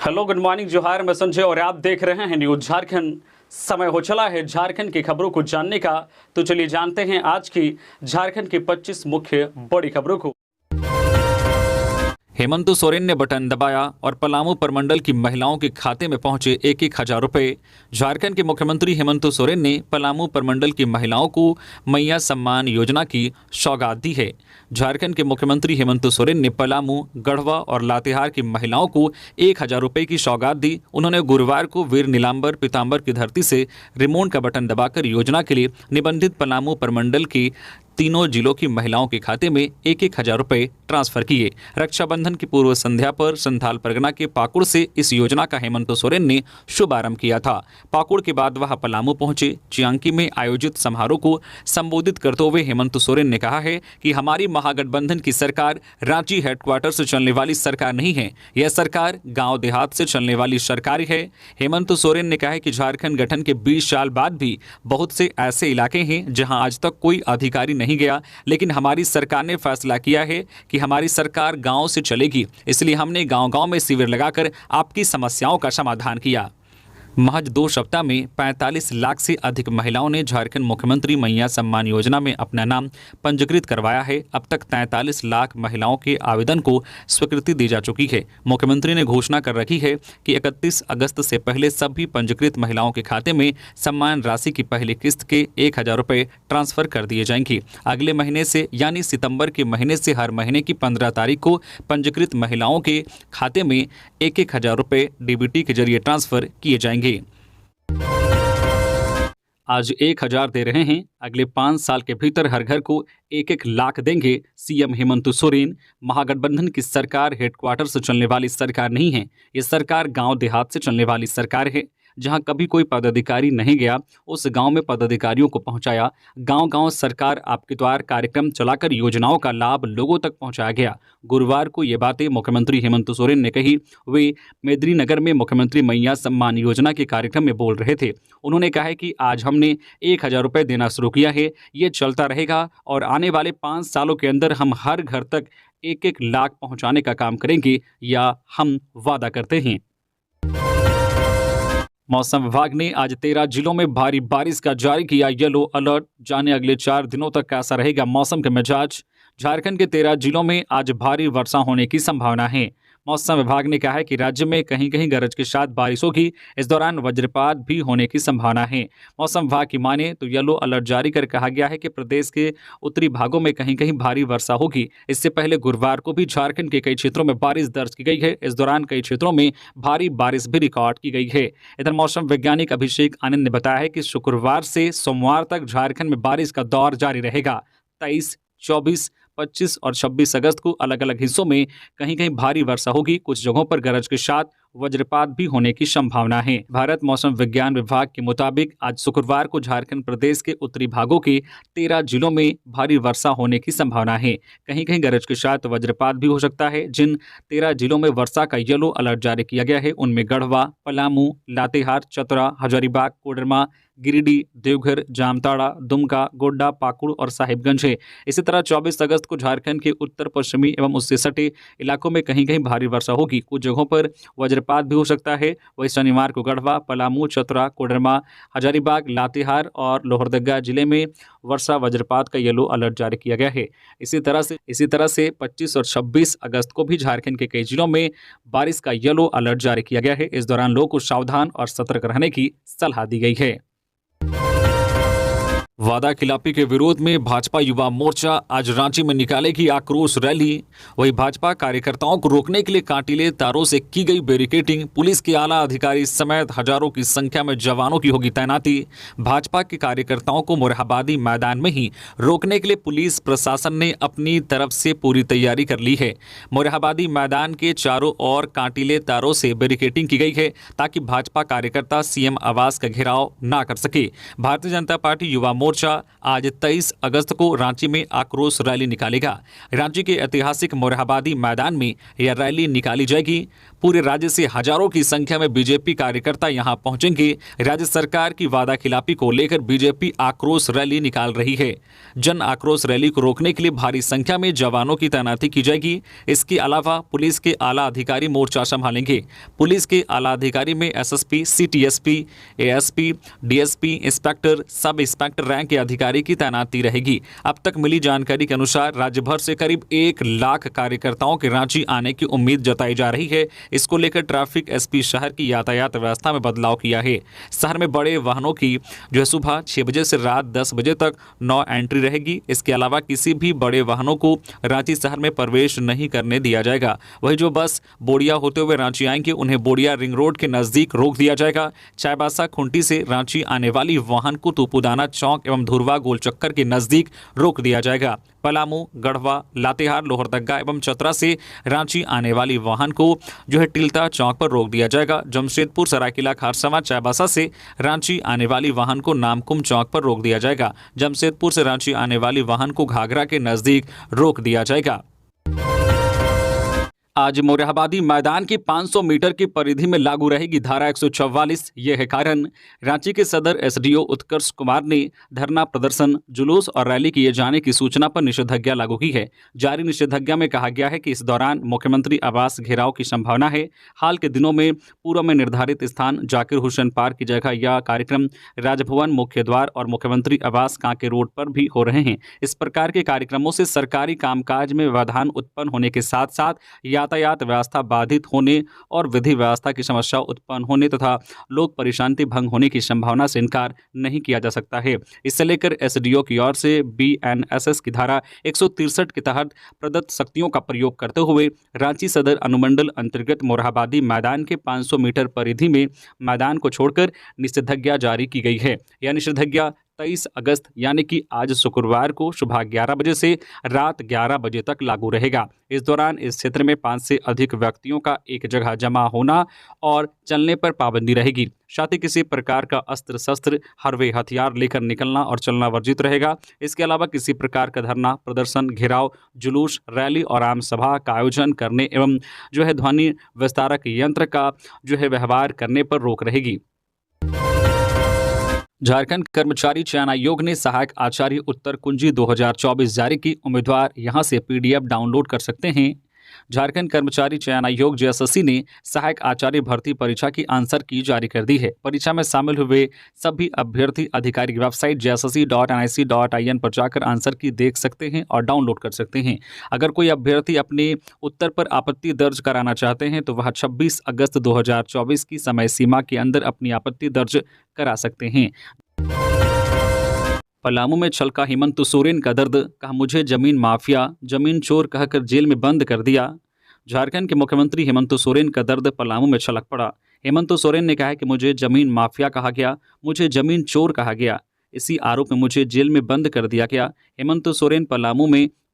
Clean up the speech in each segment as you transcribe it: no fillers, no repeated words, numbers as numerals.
Hello, good morning, जोहार। मैं संजय और आप देख रहे हैं न्यूज झारखंड। समय हो चला है झारखंड की खबरों को जानने का, तो चलिए जानते हैं आज की झारखंड की 25 मुख्य बड़ी खबरों को। हेमंत सोरेन ने बटन दबाया और पलामू प्रमंडल की महिलाओं के खाते में पहुंचे 1,000 रुपए। झारखंड के मुख्यमंत्री हेमंत सोरेन ने पलामू प्रमंडल की महिलाओं को मैया सम्मान योजना की सौगात दी है। झारखंड के मुख्यमंत्री हेमंत सोरेन ने पलामू, गढ़वा और लातेहार की महिलाओं को 1,000 रुपए की सौगात दी। उन्होंने गुरुवार को वीर नीलांबर पीतांबर की धरती से रिमोट का बटन दबाकर योजना के लिए निबंधित पलामू प्रमंडल की तीनों जिलों की महिलाओं के खाते में 1,000 रुपए ट्रांसफर किए। रक्षाबंधन की पूर्व संध्या पर संथाल परगना के पाकुड़ से इस योजना का हेमंत सोरेन ने शुभारंभ किया था। पाकुड़ के बाद वह पलामू पहुंचे। चियांकी में आयोजित समारोह को संबोधित करते हुए हेमंत सोरेन ने कहा है कि हमारी महागठबंधन की सरकार रांची हेडक्वार्टर से चलने वाली सरकार नहीं है, यह सरकार गांव देहात से चलने वाली सरकार है। हेमंत सोरेन ने कहा है कि झारखंड गठन के 20 साल बाद भी बहुत से ऐसे इलाके हैं जहां आज तक कोई अधिकारी नहीं गया, लेकिन हमारी सरकार ने फैसला किया है कि हमारी सरकार गांव से चलेगी, इसलिए हमने गांव-गांव में शिविर लगाकर आपकी समस्याओं का समाधान किया। महज 2 सप्ताह में 45 लाख से अधिक महिलाओं ने झारखंड मुख्यमंत्री मैया सम्मान योजना में अपना नाम पंजीकृत करवाया है। अब तक 43 लाख महिलाओं के आवेदन को स्वीकृति दी जा चुकी है। मुख्यमंत्री ने घोषणा कर रखी है कि 31 अगस्त से पहले सभी पंजीकृत महिलाओं के खाते में सम्मान राशि की पहली किस्त के 1,000 रुपये ट्रांसफर कर दिए जाएंगे। अगले महीने से यानी सितंबर के महीने से हर महीने की 15 तारीख को पंजीकृत महिलाओं के खाते में 1,000 रुपये डीबीटी के जरिए ट्रांसफर किए जाएंगे। आज 1,000 दे रहे हैं, अगले 5 साल के भीतर हर घर को 1-1 लाख देंगे सीएम हेमंत सोरेन। महागठबंधन की सरकार हेडक्वार्टर से चलने वाली सरकार नहीं है, ये सरकार गांव देहात से चलने वाली सरकार है। जहां कभी कोई पदाधिकारी नहीं गया, उस गांव में पदाधिकारियों को पहुंचाया। गांव-गांव सरकार आपके द्वार कार्यक्रम चलाकर योजनाओं का लाभ लोगों तक पहुंचाया गया। गुरुवार को ये बातें मुख्यमंत्री हेमंत सोरेन ने कही। वे मेदिनीनगर में मुख्यमंत्री मैया सम्मान योजना के कार्यक्रम में बोल रहे थे। उन्होंने कहा है कि आज हमने 1,000 रुपये देना शुरू किया है, ये चलता रहेगा और आने वाले 5 सालों के अंदर हम हर घर तक 1-1 लाख पहुंचाने का काम करेंगे, या हम वादा करते हैं। मौसम विभाग ने आज 13 जिलों में भारी बारिश का जारी किया येलो अलर्ट। जाने अगले 4 दिनों तक कैसा रहेगा मौसम का मिजाज। झारखंड के 13 जिलों में आज भारी वर्षा होने की संभावना है। मौसम विभाग ने कहा है कि राज्य में कहीं कहीं गरज के साथ बारिश होगी। इस दौरान वज्रपात भी होने की संभावना है। मौसम विभाग की माने तो येलो अलर्ट जारी कर कहा गया है कि प्रदेश के उत्तरी भागों में कहीं कहीं भारी वर्षा होगी। इससे पहले गुरुवार को भी झारखंड के कई क्षेत्रों में बारिश दर्ज की गई है। इस दौरान कई क्षेत्रों में भारी बारिश भी रिकॉर्ड की गई है। इधर मौसम वैज्ञानिक अभिषेक आनंद ने बताया है कि शुक्रवार से सोमवार तक झारखंड में बारिश का दौर जारी रहेगा। 23, 24, 25 और 26 अगस्त को अलग अलग हिस्सों में कहीं कहीं भारी वर्षा होगी। कुछ जगहों पर गरज के साथ वज्रपात भी होने की संभावना है। भारत मौसम विज्ञान विभाग के मुताबिक आज शुक्रवार को झारखंड प्रदेश के उत्तरी भागों के 13 जिलों में भारी वर्षा होने की संभावना है। कहीं कहीं गरज के साथ वज्रपात भी हो सकता है। जिन 13 जिलों में वर्षा का येलो अलर्ट जारी किया गया है उनमें गढ़वा, पलामू, लातेहार, चतरा, हजारीबाग, कोडरमा, गिरिडीह, देवघर, जामताड़ा, दुमका, गोड्डा, पाकुड़ और साहिबगंज है। इसी तरह 24 अगस्त को झारखंड के उत्तर पश्चिमी एवं उससे सटे इलाकों में कहीं कहीं भारी वर्षा होगी। कुछ जगहों पर वज्रपात भी हो सकता है। वही शनिवार को गढ़वा, पलामू, चतरा, कोडरमा, हजारीबाग, लातेहार और लोहरदगा जिले में वर्षा वज्रपात का येलो अलर्ट जारी किया गया है। इसी तरह से 25 और 26 अगस्त को भी झारखंड के कई जिलों में बारिश का येलो अलर्ट जारी किया गया है। इस दौरान लोगों को सावधान और सतर्क रहने की सलाह दी गई है। वादा खिलाफी के विरोध में भाजपा युवा मोर्चा आज रांची में निकालेगी आक्रोश रैली। वही भाजपा कार्यकर्ताओं को रोकने के लिए कांटीले तारों से की गई बैरिकेडिंग। पुलिस के आला अधिकारी समेत हजारों की संख्या में जवानों की होगी तैनाती। भाजपा के कार्यकर्ताओं को मोरहाबादी मैदान में ही रोकने के लिए पुलिस प्रशासन ने अपनी तरफ से पूरी तैयारी कर ली है। मोरहाबादी मैदान के चारों ओर कांटीले तारों से बैरिकेडिंग की गई है ताकि भाजपा कार्यकर्ता सीएम आवास का घेराव ना कर सके। भारतीय जनता पार्टी युवा मोर्चा आज 23 अगस्त को रांची में आक्रोश रैली निकालेगा। रांची के ऐतिहासिक मोरहाबादी मैदान में यह रैली निकाली जाएगी। पूरे राज्य से हजारों की संख्या में बीजेपी कार्यकर्ता यहां पहुंचेंगे। राज्य सरकार की वादा खिलाफी को लेकर बीजेपी आक्रोश रैली निकाल रही है। जन आक्रोश रैली को रोकने के लिए भारी संख्या में जवानों की तैनाती की जाएगी। इसके अलावा पुलिस के आला अधिकारी मोर्चा संभालेंगे। पुलिस के आला अधिकारी में SSP, city SP, ASP, DSP, inspector, sub inspector rank के अधिकारी की तैनाती रहेगी। अब तक मिली जानकारी के अनुसार राज्य भर से करीब 1 लाख कार्यकर्ताओं के रांची आने की उम्मीद जताई जा रही है। इसको लेकर ट्रैफिक एसपी शहर की यातायात व्यवस्था में बदलाव किया है। शहर में बड़े वाहनों की जो है सुबह 6 बजे से रात 10 बजे तक नो एंट्री रहेगी। इसके अलावा किसी भी बड़े वाहनों को रांची शहर में प्रवेश नहीं करने दिया जाएगा। वही जो बस बोड़िया होते हुए रांची आएंगे उन्हें बोड़िया रिंग रोड के नजदीक रोक दिया जाएगा। चाईबासा खुंटी से रांची आने वाली वाहन को तुपुदाना चौक एवं धुरवा गोल चक्कर के नजदीक रोक दिया जाएगा। पलामू, गढ़वा, लातेहार, लोहरदगा एवं चतरा से रांची आने वाली वाहन को जो है टिल्टा चौक पर रोक दिया जाएगा। जमशेदपुर, सरायकेला, खारसवा, चाईबासा से रांची आने वाली वाहन को नामकुम चौक पर रोक दिया जाएगा। जमशेदपुर से रांची आने वाली वाहन को घाघरा के नजदीक रोक दिया जाएगा। आज मोरहाबादी मैदान की 500 मीटर की परिधि में लागू रहेगी धारा 144। यह है कारण रांची के सदर एसडीओ उत्कर्ष कुमार ने धरना प्रदर्शन, जुलूस और रैली किए जाने की सूचना पर निषेधाज्ञा लागू की है। जारी निषेधाज्ञा में कहा गया है कि इस दौरान मुख्यमंत्री आवास घेराव की संभावना है। हाल के दिनों में पूर्व में निर्धारित स्थान जाकिर हुसैन पार्क की जगह यह कार्यक्रम राजभवन, मुख्य द्वार और मुख्यमंत्री आवास कांके रोड पर भी हो रहे हैं। इस प्रकार के कार्यक्रमों से सरकारी कामकाज में व्यवधान उत्पन्न होने के साथ साथ यातायात व्यवस्था बाधित होने और विधि व्यवस्था की समस्या उत्पन्न होने तथा लोक परेशानी भंग होने की संभावना से इनकार नहीं किया जा सकता है। इससे लेकर एसडीओ की ओर से बीएनएसएस की धारा 163 के तहत प्रदत्त शक्तियों का प्रयोग करते हुए रांची सदर अनुमंडल अंतर्गत मोरहाबादी मैदान के 500 मीटर परिधि में मैदान को छोड़कर निषेधाज्ञा जारी की गई है। यह निषेधाज्ञा 23 अगस्त यानी कि आज शुक्रवार को सुबह 11 बजे से रात 11 बजे तक लागू रहेगा। इस दौरान इस क्षेत्र में 5 से अधिक व्यक्तियों का एक जगह जमा होना और चलने पर पाबंदी रहेगी। साथ ही किसी प्रकार का अस्त्र शस्त्र, हरवे हथियार लेकर निकलना और चलना वर्जित रहेगा। इसके अलावा किसी प्रकार का धरना, प्रदर्शन, घेराव, जुलूस, रैली और आम सभा का आयोजन करने एवं जो है ध्वनि विस्तारक यंत्र का जो है व्यवहार करने पर रोक रहेगी। झारखंड कर्मचारी चयन आयोग ने सहायक आचार्य उत्तर कुंजी 2024 जारी की। उम्मीदवार यहां से पीडीएफ डाउनलोड कर सकते हैं। झारखंड कर्मचारी चयन आयोग जेएसएससी ने सहायक आचार्य भर्ती परीक्षा की आंसर की जारी कर दी है। परीक्षा में शामिल हुए सभी अभ्यर्थी आधिकारिक वेबसाइट jssc.nic.in पर जाकर आंसर की देख सकते हैं और डाउनलोड कर सकते हैं। अगर कोई अभ्यर्थी अपने उत्तर पर आपत्ति दर्ज कराना चाहते हैं तो वह 26 अगस्त 2024 की समय सीमा के अंदर अपनी आपत्ति दर्ज करा सकते हैं। पलामू में छलका हेमंत सोरेन का दर्द, कहा मुझे जमीन माफिया, जमीन चोर कहकर जेल में बंद कर दिया। झारखंड के मुख्यमंत्री हेमंत सोरेन का दर्द पलामू में छलक पड़ा। हेमंत सोरेन ने कहा है कि मुझे जमीन माफिया कहा गया, मुझे जमीन चोर कहा गया। इसी आरोप में मुझे जेल में बंद कर दिया गया। हेमंत सोरेन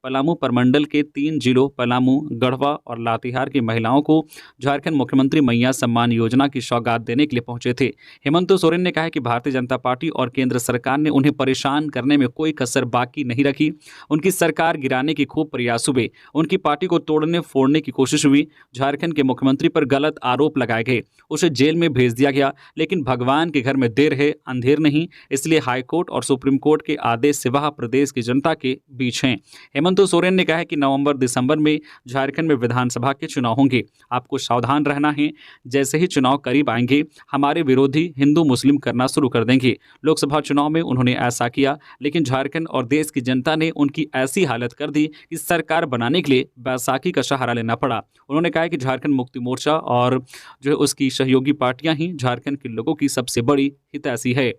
पलामू प्रमंडल के 3 जिलों पलामू, गढ़वा और लातेहार की महिलाओं को झारखंड मुख्यमंत्री मैया सम्मान योजना की सौगात देने के लिए पहुंचे थे। हेमंत सोरेन ने कहा कि भारतीय जनता पार्टी और केंद्र सरकार ने उन्हें परेशान करने में कोई कसर बाकी नहीं रखी। उनकी सरकार गिराने की खूब प्रयास हुए, उनकी पार्टी को तोड़ने फोड़ने की कोशिश हुई। झारखंड के मुख्यमंत्री पर गलत आरोप लगाए गए, उसे जेल में भेज दिया गया। लेकिन भगवान के घर में देर है अंधेर नहीं, इसलिए हाईकोर्ट और सुप्रीम कोर्ट के आदेश से वह प्रदेश की जनता के बीच हैं। हेमंत सोरेन ने कहा है कि नवंबर-दिसंबर में झारखंड में विधानसभा के चुनाव होंगे, आपको सावधान रहना है। जैसे ही चुनाव करीब आएंगे हमारे विरोधी हिंदू मुस्लिम करना शुरू कर देंगे। लोकसभा चुनाव में उन्होंने ऐसा किया, लेकिन झारखंड और देश की जनता ने उनकी ऐसी हालत कर दी कि सरकार बनाने के लिए बैसाखी का सहारा लेना पड़ा। उन्होंने कहा कि झारखंड मुक्ति मोर्चा और जो है उसकी सहयोगी पार्टियां ही झारखंड के लोगों की सबसे बड़ी हितैषी है।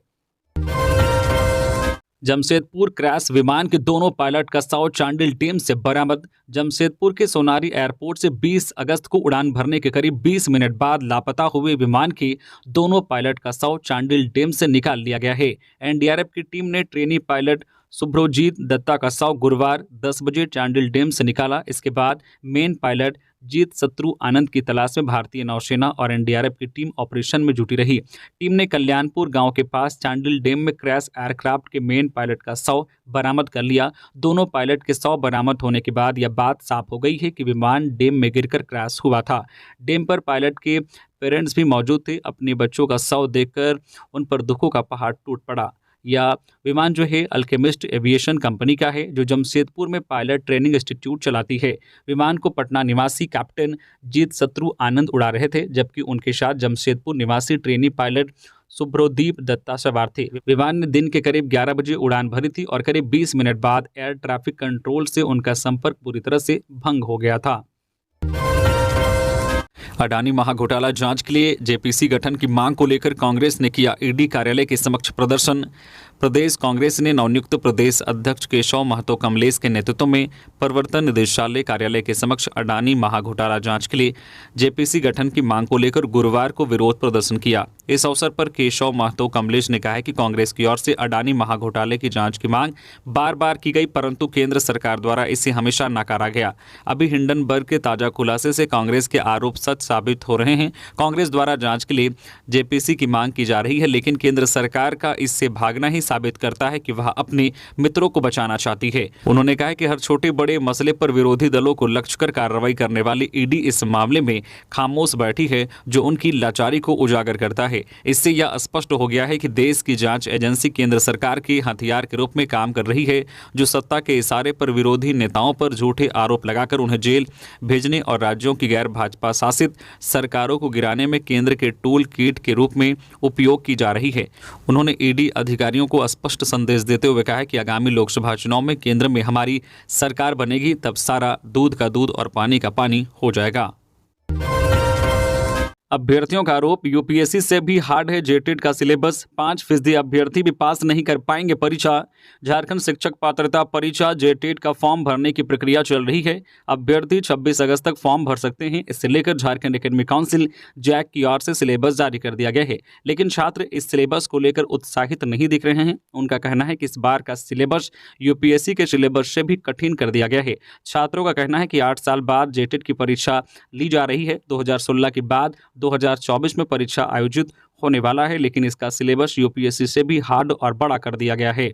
जमशेदपुर क्रैश विमान के दोनों पायलट का शव चांडिल डैम से बरामद। जमशेदपुर के सोनारी एयरपोर्ट से 20 अगस्त को उड़ान भरने के करीब 20 मिनट बाद लापता हुए विमान के दोनों पायलट का शव चांडिल डैम से निकाल लिया गया है। एनडीआरएफ की टीम ने ट्रेनी पायलट सुब्रजीत दत्ता का शव गुरुवार 10 बजे चांडिल डैम से निकाला। इसके बाद मेन पायलट जीत शत्रु आनंद की तलाश में भारतीय नौसेना और एनडीआरएफ की टीम ऑपरेशन में जुटी रही। टीम ने कल्याणपुर गांव के पास चांडिल डैम में क्रैश एयरक्राफ्ट के मेन पायलट का शव बरामद कर लिया। दोनों पायलट के शव बरामद होने के बाद यह बात साफ हो गई है कि विमान डैम में गिरकर क्रैश हुआ था। डैम पर पायलट के पेरेंट्स भी मौजूद थे। अपने बच्चों का शव देखकर उन पर दुखों का पहाड़ टूट पड़ा। यह विमान जो है अल्केमिस्ट एविएशन कंपनी का है, जो जमशेदपुर में पायलट ट्रेनिंग इंस्टीट्यूट चलाती है। विमान को पटना निवासी कैप्टन जीत शत्रु आनंद उड़ा रहे थे, जबकि उनके साथ जमशेदपुर निवासी ट्रेनी पायलट सुब्रदीप दत्ता सवार थे। विमान ने दिन के करीब 11 बजे उड़ान भरी थी और करीब 20 मिनट बाद एयर ट्रैफिक कंट्रोल से उनका संपर्क पूरी तरह से भंग हो गया था। अडानी महाघोटाला जांच के लिए जेपीसी गठन की मांग को लेकर कांग्रेस ने किया ईडी कार्यालय के समक्ष प्रदर्शन। प्रदेश कांग्रेस ने नवनियुक्त प्रदेश अध्यक्ष केशव महतो कमलेश के नेतृत्व में प्रवर्तन निदेशालय कार्यालय के समक्ष अडानी महाघोटाला जांच के लिए जेपीसी गठन की मांग को लेकर गुरुवार को विरोध प्रदर्शन किया। इस अवसर पर केशव महतो कमलेश ने कहा है कि कांग्रेस की ओर से अडानी महाघोटाले की जांच की मांग बार बार की गई, परंतु केंद्र सरकार द्वारा इसे हमेशा नकारा गया। अभी हिंडनबर्ग के ताजा खुलासे से कांग्रेस के आरोप सच साबित हो रहे हैं। कांग्रेस द्वारा जांच के लिए जेपीसी की मांग की जा रही है, लेकिन केंद्र सरकार का इससे भागना ही साबित करता है कि वह अपने मित्रों को बचाना चाहती है। उन्होंने कहा कि हर छोटे बड़े मसले पर विरोधी दलों को लक्ष्य कर कार्रवाई करने वाली ईडी इस मामले में खामोश बैठी है, जो उनकी लाचारी को उजागर करता है। इससे यह स्पष्ट हो गया है कि देश की जांच एजेंसी केंद्र सरकार के हथियार के रूप में काम कर रही है, जो सत्ता के इशारे पर विरोधी नेताओं पर झूठे आरोप लगाकर उन्हें जेल भेजने और राज्यों की गैर भाजपा शासित सरकारों को गिराने में केंद्र के टूल किट के रूप में उपयोग की जा रही है। उन्होंने ईडी अधिकारियों को स्पष्ट संदेश देते हुए कहा कि आगामी लोकसभा चुनाव में केंद्र में हमारी सरकार बनेगी, तब सारा दूध का दूध और पानी का पानी हो जाएगा। अभ्यर्थियों का आरोप, यूपीएससी से भी हार्ड है जेटेट का सिलेबस, 5% अभ्यर्थी भी पास नहीं कर पाएंगे परीक्षा। झारखंड शिक्षक पात्रता परीक्षा जेटेट का फॉर्म भरने की प्रक्रिया चल रही है। अभ्यर्थी 26 अगस्त तक फॉर्म भर सकते हैं। इससे लेकर झारखंड एकेडमिक काउंसिल जैक की ओर से सिलेबस जारी कर दिया गया है, लेकिन छात्र इस सिलेबस को लेकर उत्साहित नहीं दिख रहे हैं। उनका कहना है कि इस बार का सिलेबस यूपीएससी के सिलेबस से भी कठिन कर दिया गया है। छात्रों का कहना है कि 8 साल बाद जेटेट की परीक्षा ली जा रही है। 2016 के बाद 2024 में परीक्षा आयोजित होने वाला है, लेकिन इसका सिलेबस यूपीएससी से भी हार्ड और बड़ा कर दिया गया है।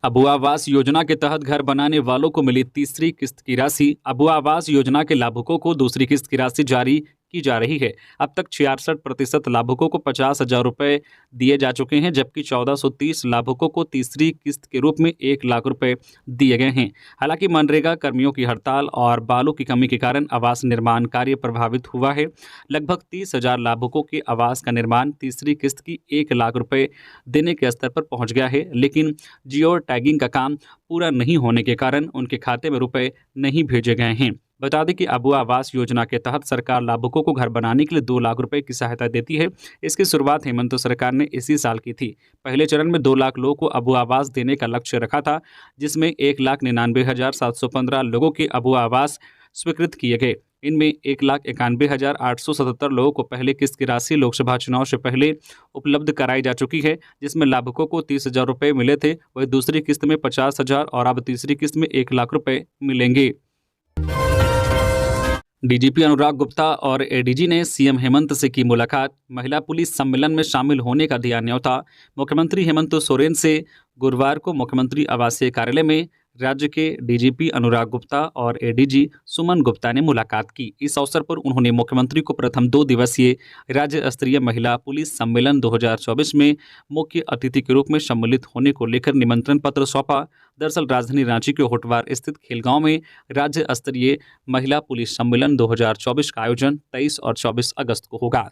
अबुआ आवास योजना के तहत घर बनाने वालों को मिली तीसरी किस्त की राशि। अबुआ आवास योजना के लाभुकों को दूसरी किस्त की राशि जारी की जा रही है। अब तक 66% लाभुकों को 50,000 रुपये दिए जा चुके हैं, जबकि 1430 लाभुकों को तीसरी किस्त के रूप में 1 लाख रुपए दिए गए हैं। हालांकि मनरेगा कर्मियों की हड़ताल और बालू की कमी के कारण आवास निर्माण कार्य प्रभावित हुआ है। लगभग 30,000 लाभुकों के आवास का निर्माण तीसरी किस्त की 1 लाख रुपए देने के स्तर पर पहुंच गया है, लेकिन जियो टैगिंग का काम पूरा नहीं होने के कारण उनके खाते में रुपए नहीं भेजे गए हैं। बता दें कि अबुआ आवास योजना के तहत सरकार लाभुकों को घर बनाने के लिए 2 लाख रुपए की सहायता देती है। इसकी शुरुआत हेमंत सरकार ने इसी साल की थी। पहले चरण में 2 लाख लोगों को अबुआ आवास देने का लक्ष्य रखा था, जिसमें 1,99,715 लोगों के अबुआ आवास स्वीकृत किए गए। इनमें 1,91,877 लोगों को पहले किस्त की राशि लोकसभा चुनाव से पहले उपलब्ध कराई जा चुकी है, जिसमें लाभुकों को 30,000 रुपये मिले थे। वही दूसरी किस्त में 50,000 और अब तीसरी किस्त में 1 लाख रुपये मिलेंगे। डीजीपी अनुराग गुप्ता और एडीजी ने सीएम हेमंत से की मुलाकात। महिला पुलिस सम्मेलन में शामिल होने का दिया न्योता। मुख्यमंत्री हेमंत सोरेन से गुरुवार को मुख्यमंत्री आवासीय कार्यालय में राज्य के डीजीपी अनुराग गुप्ता और एडीजी सुमन गुप्ता ने मुलाकात की। इस अवसर पर उन्होंने मुख्यमंत्री को प्रथम 2 दिवसीय राज्य स्तरीय महिला पुलिस सम्मेलन 2024 में मुख्य अतिथि के रूप में सम्मिलित होने को लेकर निमंत्रण पत्र सौंपा। दरअसल राजधानी रांची के होटवार स्थित खेलगांव में राज्य स्तरीय महिला पुलिस सम्मेलन 2024 का आयोजन 23 और 24 अगस्त को होगा।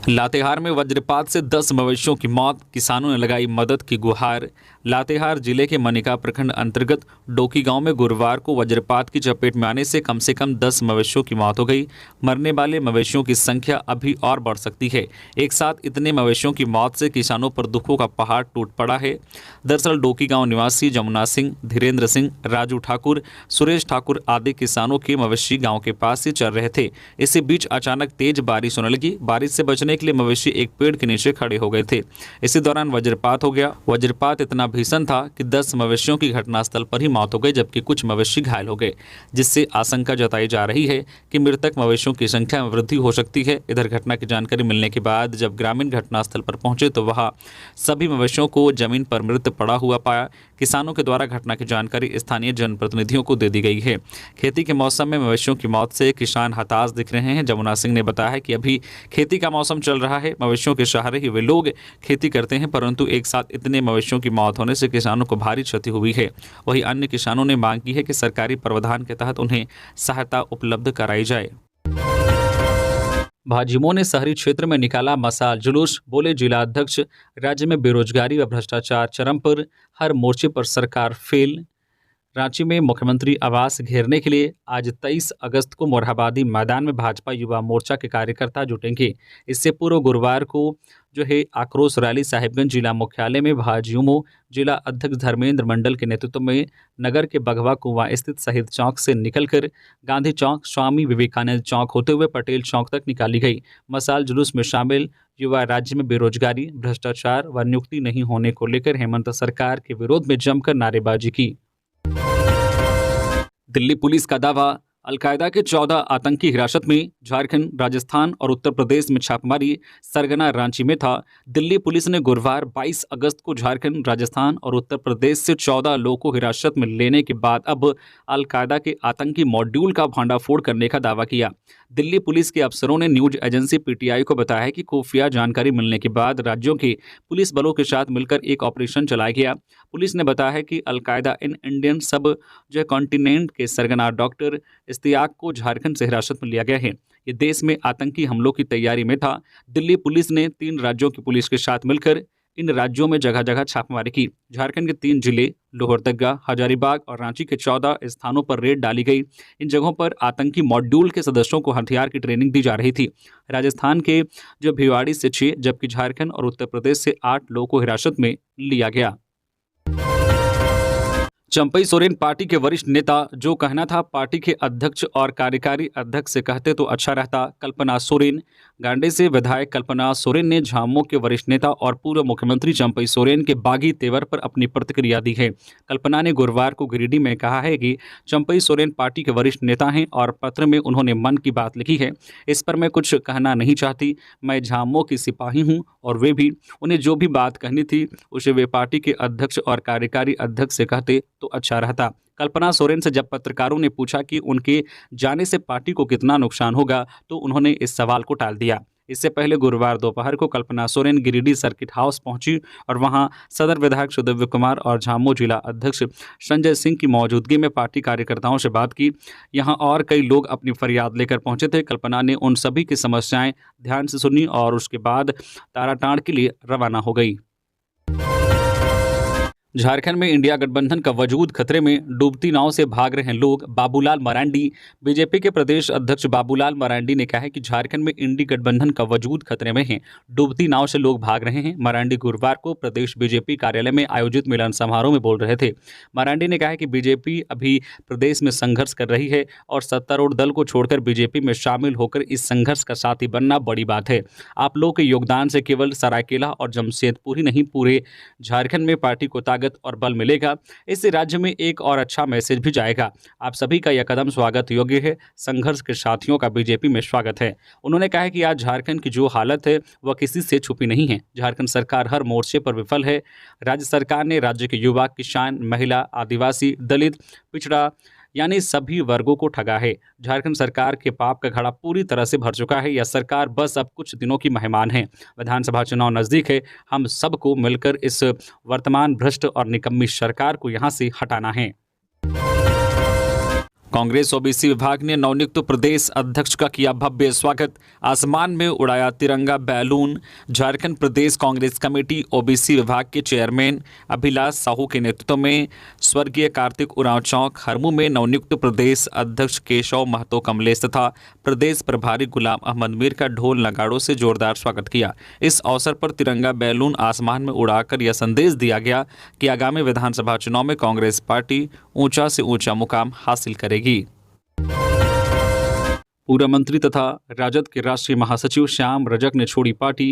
लातेहार में वज्रपात से 10 मवेशियों की मौत, किसानों ने लगाई मदद की गुहार। लातेहार जिले के मनिका प्रखंड अंतर्गत डोकी गांव में गुरुवार को वज्रपात की चपेट में आने से कम 10 मवेशियों की मौत हो गई। मरने वाले मवेशियों की संख्या अभी और बढ़ सकती है। एक साथ इतने मवेशियों की मौत से किसानों पर दुखों का पहाड़ टूट पड़ा है। दरअसल डोकी गांव निवासी जमुना सिंह, धीरेन्द्र सिंह, राजू ठाकुर, सुरेश ठाकुर आदि किसानों के मवेशी गाँव के पास ही चल रहे थे। इसी बीच अचानक तेज बारिश होने लगी। बारिश से बचने के लिए मवेशी एक पेड़ के नीचे खड़े हो गए थे। इसी दौरान वज्रपात हो गया। वज्रपात इतना भीषण था कि 10 मवेशियों की घटनास्थल पर ही मौत हो गई, जबकि कुछ मवेशी घायल हो गए, जिससे आशंका जताई जा रही है कि मृतक मवेशियों की संख्या में वृद्धि हो सकती है। इधर घटना की जानकारी मिलने के बाद जब ग्रामीण घटनास्थल पर पहुंचे तो वहां सभी मवेशियों को जमीन पर मृत पड़ा हुआ पाया। किसानों के द्वारा घटना की जानकारी स्थानीय जनप्रतिनिधियों को दे दी गई है। खेती के मौसम में मवेशियों की मौत से किसान हताश दिख रहे हैं। जमुना सिंह ने बताया कि अभी खेती का मौसम चल रहा है, मवेशियों के सहारे ही वे लोग खेती करते हैं, परंतु एक साथ इतने मवेशियों की मौत होने से किसानों को भारी क्षति हुई है। वहीं अन्य किसानों ने मांग की है कि सरकारी प्रावधान के तहत उन्हें सहायता उपलब्ध कराई जाए। भाजयुमो ने शहरी क्षेत्र में निकाला मशाल जुलूस, बोले जिला अध्यक्ष, राज्य में बेरोजगारी व भ्रष्टाचार चरम पर, हर मोर्चे पर सरकार फेल। रांची में मुख्यमंत्री आवास घेरने के लिए आज 23 अगस्त को मोरहाबादी मैदान में भाजपा युवा मोर्चा के कार्यकर्ता जुटेंगे। इससे पूर्व गुरुवार को आक्रोश रैली साहिबगंज जिला मुख्यालय में भाजयुमो जिला अध्यक्ष धर्मेंद्र मंडल के नेतृत्व में नगर के बघवा कुआं स्थित शहीद चौक से निकलकर गांधी चौक, स्वामी विवेकानंद चौक होते हुए पटेल चौक तक निकाली गई। मशाल जुलूस में शामिल युवा राज्य में बेरोजगारी, भ्रष्टाचार व नियुक्ति नहीं होने को लेकर हेमंत सरकार के विरोध में जमकर नारेबाजी की। दिल्ली पुलिस का दावा, अलकायदा के 14 आतंकी हिरासत में, झारखंड, राजस्थान और उत्तर प्रदेश में छापेमारी, सरगना रांची में था। दिल्ली पुलिस ने गुरुवार 22 अगस्त को झारखंड, राजस्थान और उत्तर प्रदेश से 14 लोगों को हिरासत में लेने के बाद अब अलकायदा के आतंकी मॉड्यूल का भंडाफोड़ करने का दावा किया। दिल्ली पुलिस के अफसरों ने न्यूज एजेंसी पीटीआई को बताया कि खुफिया जानकारी मिलने के बाद राज्यों के पुलिस बलों के साथ मिलकर एक ऑपरेशन चलाया गया। पुलिस ने बताया कि अलकायदा इन इंडियन सब कॉन्टिनेंट के सरगना डॉक्टर इश्तियाक को झारखंड से हिरासत में लिया गया है। ये देश में आतंकी हमलों की तैयारी में था। दिल्ली पुलिस ने 3 राज्यों की पुलिस के साथ मिलकर इन राज्यों में जगह जगह छापेमारी की। झारखंड के 3 जिले लोहरदगा, हजारीबाग और रांची के 14 स्थानों पर रेड डाली गई। इन जगहों पर आतंकी मॉड्यूल के सदस्यों को हथियार की ट्रेनिंग दी जा रही थी। राजस्थान के भिवाड़ी से 6 जबकि झारखंड और उत्तर प्रदेश से 8 लोगों को हिरासत में लिया गया। चंपई सोरेन पार्टी के वरिष्ठ नेता, जो कहना था पार्टी के अध्यक्ष और कार्यकारी अध्यक्ष से कहते तो अच्छा रहता। कल्पना सोरेन, गांडे से विधायक कल्पना सोरेन ने झामुमो के वरिष्ठ नेता और पूर्व मुख्यमंत्री चंपई सोरेन के बागी तेवर पर अपनी प्रतिक्रिया दी है। कल्पना ने गुरुवार को गिरिडीह में कहा है कि चंपई सोरेन पार्टी के वरिष्ठ नेता हैं और पत्र में उन्होंने मन की बात लिखी है। इस पर मैं कुछ कहना नहीं चाहती। मैं झामुमो की सिपाही हूँ और वे भी, उन्हें जो भी बात कहनी थी उसे वे पार्टी के अध्यक्ष और कार्यकारी अध्यक्ष से कहते तो अच्छा रहता। कल्पना सोरेन से जब पत्रकारों ने पूछा कि उनके जाने से पार्टी को कितना नुकसान होगा तो उन्होंने इस सवाल को टाल दिया। इससे पहले गुरुवार दोपहर को कल्पना सोरेन गिरिडीह सर्किट हाउस पहुंची और वहां सदर विधायक सुदिव्य कुमार और झामुमो जिला अध्यक्ष संजय सिंह की मौजूदगी में पार्टी कार्यकर्ताओं से बात की। यहां और कई लोग अपनी फरियाद लेकर पहुंचे थे। कल्पना ने उन सभी की समस्याएं ध्यान से सुनी और उसके बाद ताराटांड़ के लिए रवाना हो गई। झारखंड में इंडिया गठबंधन का वजूद खतरे में, डूबती नाव से भाग रहे हैं लोग। बाबूलाल मरांडी, बीजेपी के प्रदेश अध्यक्ष बाबूलाल मरांडी ने कहा है कि झारखंड में इंडी गठबंधन का वजूद खतरे में है, डूबती नाव से लोग भाग रहे हैं। मरांडी गुरुवार को प्रदेश बीजेपी कार्यालय में आयोजित मिलन समारोह में बोल रहे थे। मरांडी ने कहा कि बीजेपी अभी प्रदेश में संघर्ष कर रही है और सत्तारूढ़ दल को छोड़कर बीजेपी में शामिल होकर इस संघर्ष का साथी बनना बड़ी बात है। आप लोगों के योगदान से केवल सरायकेला और जमशेदपुर ही नहीं, पूरे झारखंड में पार्टी को ताकत और बल मिलेगा। इससे राज्य में एक और अच्छा मैसेज भी जाएगा। आप सभी का यह कदम स्वागत योग्य है। संघर्ष के साथियों का बीजेपी में स्वागत है। उन्होंने कहा कि आज झारखंड की जो हालत है वह किसी से छुपी नहीं है। झारखंड सरकार हर मोर्चे पर विफल है। राज्य सरकार ने राज्य के युवा, किसान, महिला, आदिवासी, दलित, पिछड़ा यानी सभी वर्गों को ठगा है। झारखंड सरकार के पाप का घड़ा पूरी तरह से भर चुका है। यह सरकार बस अब कुछ दिनों की मेहमान है। विधानसभा चुनाव नज़दीक है। हम सबको मिलकर इस वर्तमान भ्रष्ट और निकम्मी सरकार को यहाँ से हटाना है। कांग्रेस ओबीसी विभाग ने नवनियुक्त प्रदेश अध्यक्ष का किया भव्य स्वागत, आसमान में उड़ाया तिरंगा बैलून। झारखंड प्रदेश कांग्रेस कमेटी ओबीसी विभाग के चेयरमैन अभिलाष साहू के नेतृत्व में स्वर्गीय कार्तिक उरांव चौक हरमू में नवनियुक्त प्रदेश अध्यक्ष केशव महतो कमलेश तथा प्रदेश प्रभारी गुलाम अहमद मीर का ढोल नगाड़ों से जोरदार स्वागत किया। इस अवसर पर तिरंगा बैलून आसमान में उड़ाकर यह संदेश दिया गया कि आगामी विधानसभा चुनाव में कांग्रेस पार्टी ऊंचा से ऊंचा मुकाम हासिल करेगी। पूर्व मंत्री तथा राजद के राष्ट्रीय महासचिव श्याम रजक ने छोड़ी पार्टी।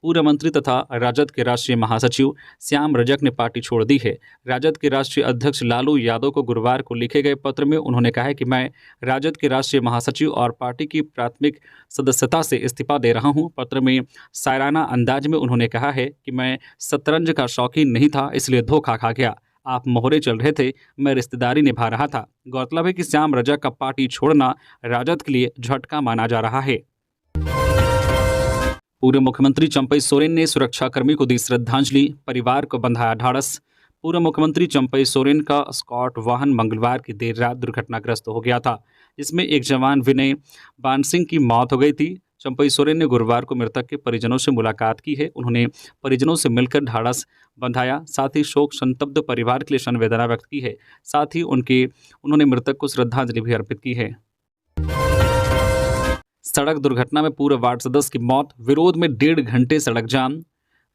पूर्व मंत्री तथा राजद के राष्ट्रीय महासचिव श्याम रजक ने पार्टी छोड़ दी है। राजद के राष्ट्रीय अध्यक्ष लालू यादव को गुरुवार को लिखे गए पत्र में उन्होंने कहा है कि मैं राजद के राष्ट्रीय महासचिव और पार्टी की प्राथमिक सदस्यता से इस्तीफा दे रहा हूं। पत्र में शायराना अंदाज में उन्होंने कहा है कि मैं शतरंज का शौकीन नहीं था, इसलिए धोखा खा गया। आप मोहरे चल रहे थे, मैं रिश्तेदारी निभा रहा था। गौरतलब है कि श्याम रजक का पार्टी छोड़ना राजद के लिए झटका माना जा रहा है। पूर्व मुख्यमंत्री चंपई सोरेन ने सुरक्षाकर्मी को दी श्रद्धांजलि, परिवार को बंधाया ढाढ़स। पूर्व मुख्यमंत्री चंपई सोरेन का स्कॉट वाहन मंगलवार की देर रात दुर्घटनाग्रस्त हो गया था, जिसमें एक जवान विनय बानसिंह की मौत हो गई थी। चंपई सोरेन ने गुरुवार को मृतक के परिजनों से मुलाकात की है। उन्होंने परिजनों से मिलकर ढाढ़स बंधाया, साथ ही शोक संतप्त परिवार के लिए संवेदना व्यक्त की है। साथ ही उन्होंने मृतक को श्रद्धांजलि भी अर्पित की है। सड़क दुर्घटना में पूर्व वार्ड सदस्य की मौत, विरोध में 1.5 घंटे सड़क जाम।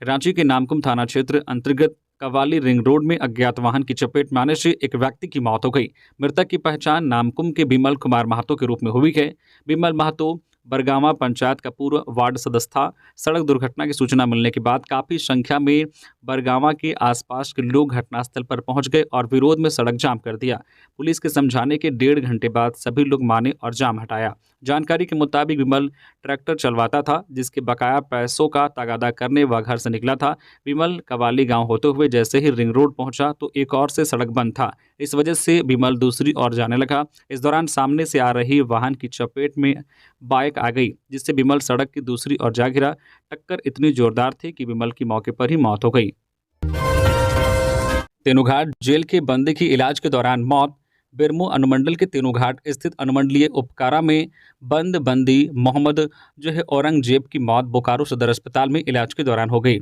रांची के नामकुम थाना क्षेत्र अंतर्गत कवाली रिंग रोड में अज्ञात वाहन की चपेट में आने से एक व्यक्ति की मौत हो गई। मृतक की पहचान नामकुम के बिमल कुमार महतो के रूप में हुई है। बिमल महतो बरगामा पंचायत का पूर्व वार्ड सदस्य था। सड़क दुर्घटना की सूचना मिलने के बाद काफ़ी संख्या में बरगामा के आसपास के लोग घटनास्थल पर पहुंच गए और विरोध में सड़क जाम कर दिया। पुलिस के समझाने के 1.5 घंटे बाद सभी लोग माने और जाम हटाया। जानकारी के मुताबिक विमल ट्रैक्टर चलवाता था, जिसके बकाया पैसों का तगादा करने वह घर से निकला था। विमल कवाली गांव होते हुए जैसे ही रिंग रोड पहुंचा तो एक और से सड़क बंद था। इस वजह से विमल दूसरी ओर जाने लगा। इस दौरान सामने से आ रही वाहन की चपेट में बाइक आ गई, जिससे विमल सड़क की दूसरी ओर जा गिरा। टक्कर इतनी जोरदार थी कि विमल की मौके पर ही मौत हो गई। तेनुघाट जेल के बंदी की इलाज के दौरान मौत। बेरमो अनुमंडल के तेनुघाट स्थित अनुमंडलीय उपकारा में बंद बंदी मोहम्मद औरंगजेब की मौत बोकारो सदर अस्पताल में इलाज के दौरान हो गई।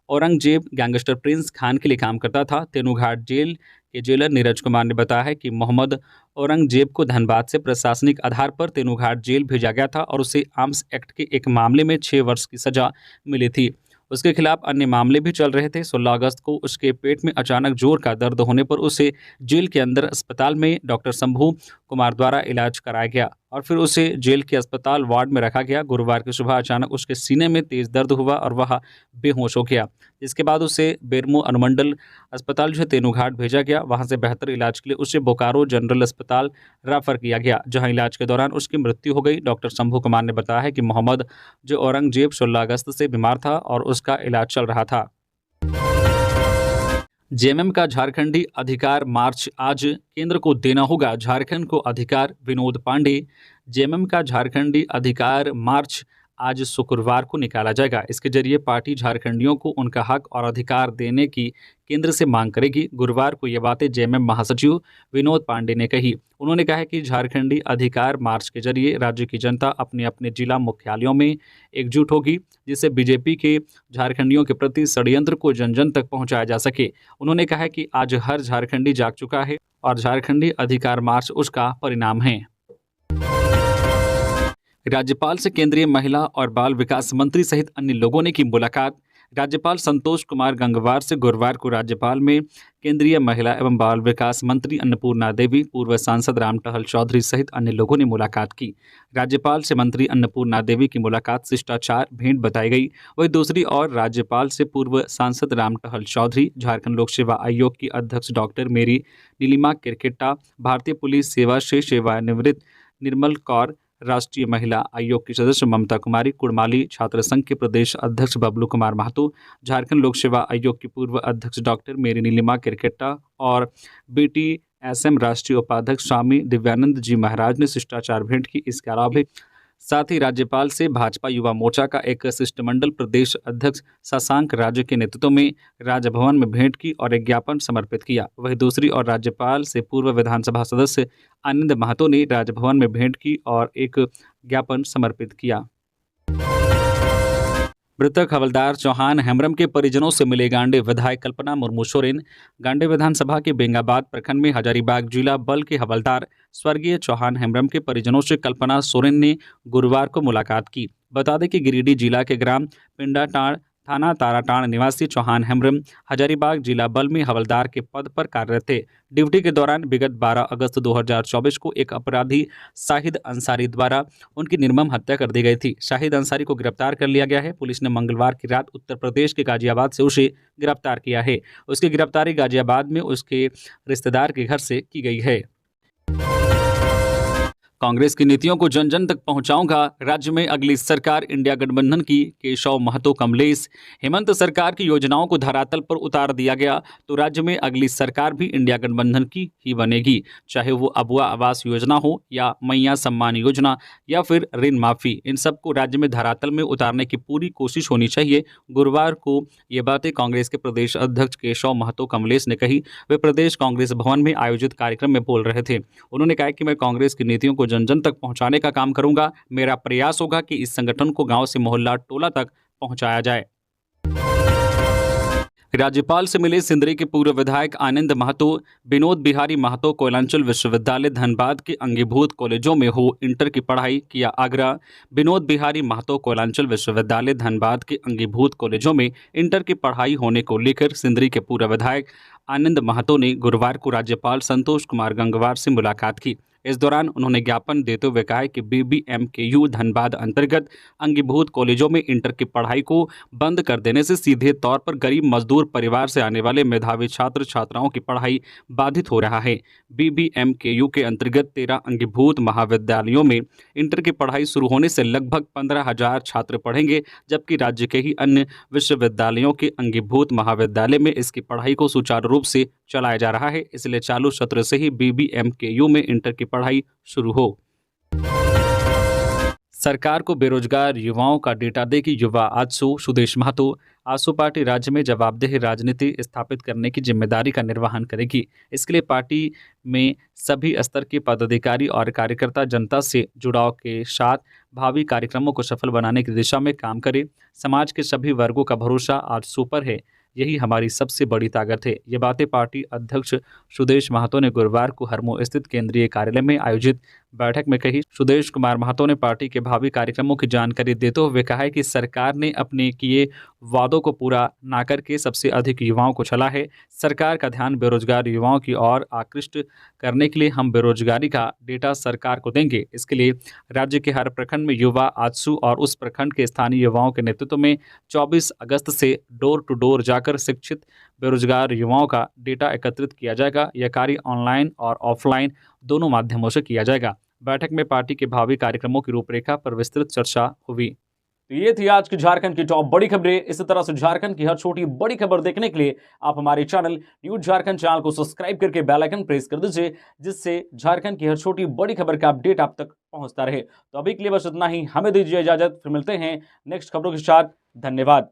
औरंगजेब गैंगस्टर प्रिंस खान के लिए काम करता था। तेनुघाट जेल के जेलर नीरज कुमार ने बताया है कि मोहम्मद औरंगजेब को धनबाद से प्रशासनिक आधार पर तेनुघाट जेल भेजा गया था और उसे आर्म्स एक्ट के एक मामले में 6 वर्ष की सजा मिली थी। उसके खिलाफ अन्य मामले भी चल रहे थे। 16 अगस्त को उसके पेट में अचानक जोर का दर्द होने पर उसे जेल के अंदर अस्पताल में डॉक्टर शंभू कुमार द्वारा इलाज कराया गया और फिर उसे जेल के अस्पताल वार्ड में रखा गया। गुरुवार की सुबह अचानक उसके सीने में तेज दर्द हुआ और वह बेहोश हो गया, जिसके बाद उसे बेरमो अनुमंडल अस्पताल तेनुघाट भेजा गया। वहां से बेहतर इलाज के लिए उसे बोकारो जनरल अस्पताल रेफर किया गया, जहां इलाज के दौरान उसकी मृत्यु हो गई। डॉक्टर शंभू कुमार ने बताया है कि मोहम्मद औरंगजेब 16 अगस्त से बीमार था और उसका इलाज चल रहा था। जेएमएम का झारखंडी अधिकार मार्च आज, केंद्र को देना होगा झारखंड को अधिकार, विनोद पांडे। जेएमएम का झारखंडी अधिकार मार्च आज शुक्रवार को निकाला जाएगा। इसके जरिए पार्टी झारखंडियों को उनका हक और अधिकार देने की केंद्र से मांग करेगी। गुरुवार को ये बातें जेएमएम महासचिव विनोद पांडे ने कही। उन्होंने कहा कि झारखंडी अधिकार मार्च के जरिए राज्य की जनता अपने अपने जिला मुख्यालयों में एकजुट होगी, जिससे बीजेपी के झारखंडियों के प्रति षड्यंत्र को जन जन तक पहुंचाया जा सके। उन्होंने कहा कि आज हर झारखंडी जाग चुका है और झारखंडी अधिकार मार्च उसका परिणाम है। राज्यपाल से केंद्रीय महिला और बाल विकास मंत्री सहित अन्य लोगों ने की मुलाकात। राज्यपाल संतोष कुमार गंगवार से गुरुवार को राज्यपाल में केंद्रीय महिला एवं बाल विकास मंत्री अन्नपूर्णा देवी, पूर्व सांसद राम टहल चौधरी सहित अन्य लोगों ने मुलाकात की। राज्यपाल से मंत्री अन्नपूर्णा देवी की मुलाकात शिष्टाचार भेंट बताई गई। वहीं दूसरी ओर राज्यपाल से पूर्व सांसद राम टहल चौधरी, झारखंड लोक सेवा आयोग की अध्यक्ष डॉक्टर मेरी नीलिमा किरकेट्टा, भारतीय पुलिस सेवा से सेवानिवृत्त निर्मल कौर, राष्ट्रीय महिला आयोग की सदस्य ममता कुमारी, कुड़माली छात्र संघ के प्रदेश अध्यक्ष बबलू कुमार महतो, झारखंड लोक सेवा आयोग की पूर्व अध्यक्ष डॉक्टर मेरी नीलिमा किरकेट्टा और BTSM राष्ट्रीय उपाध्यक्ष स्वामी दिव्यानंद जी महाराज ने शिष्टाचार भेंट की। इसके अलावा साथ ही राज्यपाल से भाजपा युवा मोर्चा का एक शिष्टमंडल प्रदेश अध्यक्ष शशांक राज्य के नेतृत्व में राजभवन में भेंट की और एक ज्ञापन समर्पित किया। वहीं दूसरी ओर राज्यपाल से पूर्व विधानसभा सदस्य आनंद महतो ने राजभवन में भेंट की और एक ज्ञापन समर्पित किया। मृतक हवलदार चौहान हेम्ब्रम के परिजनों से मिले गांडे विधायक कल्पना मुर्मू सोरेन। गांडे विधानसभा के बेंगाबाद प्रखंड में हजारीबाग जिला बल के हवलदार स्वर्गीय चौहान हेम्ब्रम के परिजनों से कल्पना सोरेन ने गुरुवार को मुलाकात की। बता दें कि गिरिडीह जिला के ग्राम पिंडाटाड़ थाना ताराटाड़ निवासी चौहान हेम्ब्रम हजारीबाग जिला बल में हवलदार के पद पर कार्यरत थे। ड्यूटी के दौरान विगत 12 अगस्त 2024 को एक अपराधी शाहिद अंसारी द्वारा उनकी निर्मम हत्या कर दी गई थी। शाहिद अंसारी को गिरफ्तार कर लिया गया है। पुलिस ने मंगलवार की रात उत्तर प्रदेश के गाजियाबाद से उसे गिरफ्तार किया है। उसकी गिरफ्तारी गाजियाबाद में उसके रिश्तेदार के घर से की गई है। कांग्रेस की नीतियों को जन जन तक पहुंचाऊंगा। राज्य में अगली सरकार इंडिया गठबंधन की। केशव महतो कमलेश। हेमंत सरकार की योजनाओं को धरातल पर उतार दिया गया तो राज्य में अगली सरकार भी इंडिया गठबंधन की ही बनेगी, चाहे वो अबुआ आवास योजना हो या मैया सम्मान योजना या फिर ऋण माफी। इन सबको राज्य में धरातल में उतारने की पूरी कोशिश होनी चाहिए। गुरुवार को ये बातें कांग्रेस के प्रदेश अध्यक्ष केशव महतो कमलेश ने कही। वे प्रदेश कांग्रेस भवन में आयोजित कार्यक्रम में बोल रहे थे। उन्होंने कहा कि मैं कांग्रेस की नीतियों को जन जन तक पहुंचाने का काम करूंगा। मेरा प्रयास होगा कि इस संगठन को गांव से मोहल्ला टोला तक पहुंचाया जाए। राज्यपाल से मिले सिंदरी के पूर्व विधायक आनंद महतो। विनोद बिहारी महतो कोयलांचल विश्वविद्यालय धनबाद के अंगीभूत कॉलेजों में हो इंटर की पढ़ाई किया आग्रह। विनोद बिहारी महतो कोयलांचल विश्वविद्यालय धनबाद के अंगीभूत कॉलेजों में इंटर की पढ़ाई होने को लेकर सिंदरी के पूर्व विधायक आनंद महतो ने गुरुवार को राज्यपाल संतोष कुमार गंगवार से मुलाकात की। इस दौरान उन्होंने ज्ञापन देते हुए कहा कि BBMKU धनबाद अंतर्गत अंगीभूत कॉलेजों में इंटर की पढ़ाई को बंद कर देने से सीधे तौर पर गरीब मजदूर परिवार से आने वाले मेधावी छात्र छात्राओं की पढ़ाई बाधित हो रहा है। BBMKU के अंतर्गत 13 अंगीभूत महाविद्यालयों में इंटर की पढ़ाई शुरू होने से लगभग 15,000 छात्र पढ़ेंगे, जबकि राज्य के ही अन्य विश्वविद्यालयों के अंगीभूत महाविद्यालय में इसकी पढ़ाई को सुचारू रूप से चलाया जा रहा है। इसलिए चालू सत्र से ही BBMKU में इंटर की पढ़ाई शुरू हो। सरकार को बेरोजगार युवाओं का डेटा देगी युवा आजसू। सुदेश महतो। आजसू पार्टी राज्य में जवाबदेह राजनीति स्थापित करने की जिम्मेदारी का निर्वहन करेगी। इसके लिए पार्टी में सभी स्तर के पदाधिकारी और कार्यकर्ता जनता से जुड़ाव के साथ भावी कार्यक्रमों को सफल बनाने की दिशा में काम करें। समाज के सभी वर्गों का भरोसा आजसू पर है, यही हमारी सबसे बड़ी ताकत है। ये बातें पार्टी अध्यक्ष सुदेश महतो ने गुरुवार को हरमो स्थित केंद्रीय कार्यालय में आयोजित बैठक में कही। सुदेश कुमार महतो ने पार्टी के भावी कार्यक्रमों की जानकारी देते हुए कहा है कि सरकार ने अपने किए वादों को पूरा ना करके सबसे अधिक युवाओं को छला है। सरकार का ध्यान बेरोजगार युवाओं की ओर आकृष्ट करने के लिए हम बेरोजगारी का डेटा सरकार को देंगे। इसके लिए राज्य के हर प्रखंड में युवा आजसू और उस प्रखंड के स्थानीय युवाओं के नेतृत्व में 24 अगस्त से डोर टू डोर जाकर शिक्षित बेरोजगार युवाओं का डेटा एकत्रित किया जाएगा। यह कार्य ऑनलाइन और ऑफलाइन दोनों माध्यमों से किया जाएगा। बैठक में पार्टी के भावी कार्यक्रमों की रूपरेखा पर विस्तृत चर्चा हुई। तो ये थी आज की झारखंड की टॉप बड़ी खबरें। इसी तरह से झारखंड की हर छोटी बड़ी खबर देखने के लिए आप हमारे चैनल न्यूज झारखंड चैनल को सब्सक्राइब करके बेल आइकन प्रेस कर दीजिए, जिससे झारखंड की हर छोटी बड़ी खबर का अपडेट आप तक पहुंचता रहे। तो अभी के लिए बस इतना ही, हमें दीजिए इजाजत, फिर मिलते हैं नेक्स्ट खबरों के साथ। धन्यवाद।